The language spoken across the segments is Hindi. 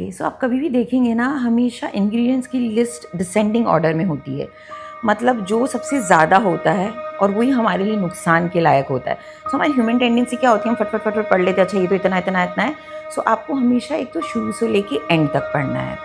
ओके, सो आप कभी भी देखेंगे ना, हमेशा इंग्रेडिएंट्स की लिस्ट डिसेंडिंग ऑर्डर में होती है। मतलब जो सबसे ज़्यादा होता है और वही हमारे लिए नुकसान के लायक होता है। सो हमारी ह्यूमन टेंडेंसी क्या होती है, हम फट फट फट फट पढ़ लेते हैं, अच्छा ये तो इतना इतना इतना है। सो आपको हमेशा एक तो शुरू से लेके एंड तक पढ़ना है।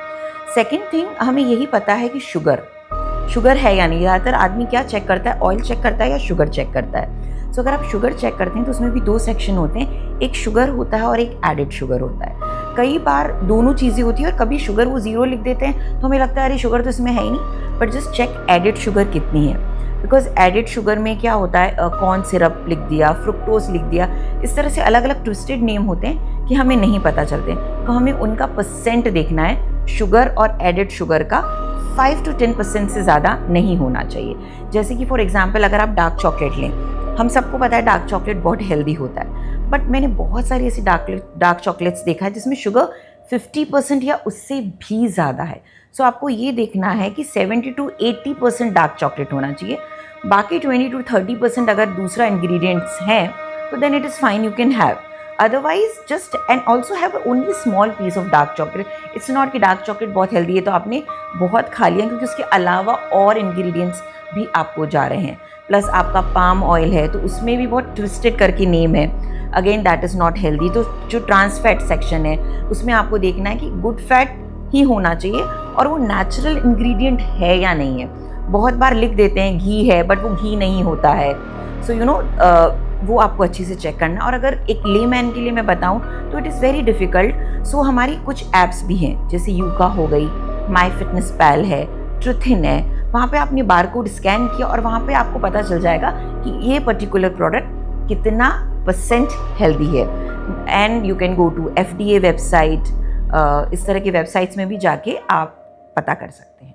सेकेंड थिंग, हमें यही पता है कि शुगर है या नहीं। ज़्यादातर आदमी क्या चेक करता है, ऑयल चेक करता है या शुगर चेक करता है। सो अगर आप शुगर चेक करते हैं तो उसमें भी 2 सेक्शन होते हैं, एक शुगर होता है और एक एडेड शुगर होता है। कई बार दोनों चीज़ें होती है और कभी शुगर वो 0 लिख देते हैं तो हमें लगता है अरे शुगर तो इसमें है ही नहीं, but just check added sugar कितनी है। बिकॉज एडेड शुगर में क्या होता है, कॉर्न सिरप लिख दिया, फ्रुक्टोज लिख दिया, इस तरह से अलग अलग ट्विस्टेड नेम होते हैं कि हमें नहीं पता चलते। तो हमें उनका परसेंट देखना है, शुगर और एडेड शुगर का 5 to 10% से ज़्यादा नहीं होना चाहिए। जैसे कि फॉर एग्जांपल अगर आप डार्क चॉकलेट लें, हम सबको पता है डार्क चॉकलेट बहुत हेल्दी होता है, बट मैंने बहुत सारी ऐसी डार्क चॉकलेट्स देखा है जिसमें शुगर 50% या उससे भी ज़्यादा है। सो आपको ये देखना है कि 70 to 80% डार्क चॉकलेट होना चाहिए। बाकी 20 to 30% अगर दूसरा इंग्रेडिएंट्स हैं तो then it is fine, you can have. Otherwise just and also have only small piece of dark chocolate. It's not कि डार्क चॉकलेट बहुत हेल्दी है तो आपने बहुत खा लिया, क्योंकि उसके अलावा और इंग्रेडिएंट्स भी आपको जा रहे हैं। प्लस आपका पाम ऑयल है तो उसमें भी बहुत ट्विस्टेड करके नेम है, again that is not healthy. तो जो ट्रांस फैट सेक्शन है उसमें आपको देखना है कि गुड फैट ही होना चाहिए और वो नेचुरल इंग्रेडिएंट है या नहीं है। बहुत बार लिख देते हैं घी है बट वो घी नहीं होता है। सो यू नो वो आपको अच्छे से चेक करना। और अगर एक लेमैन के लिए मैं बताऊं तो इट इज़ वेरी डिफ़िकल्ट। सो हमारी कुछ ऐप्स भी हैं, जैसे यूका हो गई, माई फिटनेस पैल है, ट्रुथिन है। वहाँ पे आपने बारकोड स्कैन किया और वहाँ पे आपको पता चल जाएगा कि ये पर्टिकुलर प्रोडक्ट कितना % हेल्दी है। And you can go to FDA website, इस तरह की वेबसाइट्स में भी जाके आप पता कर सकते हैं।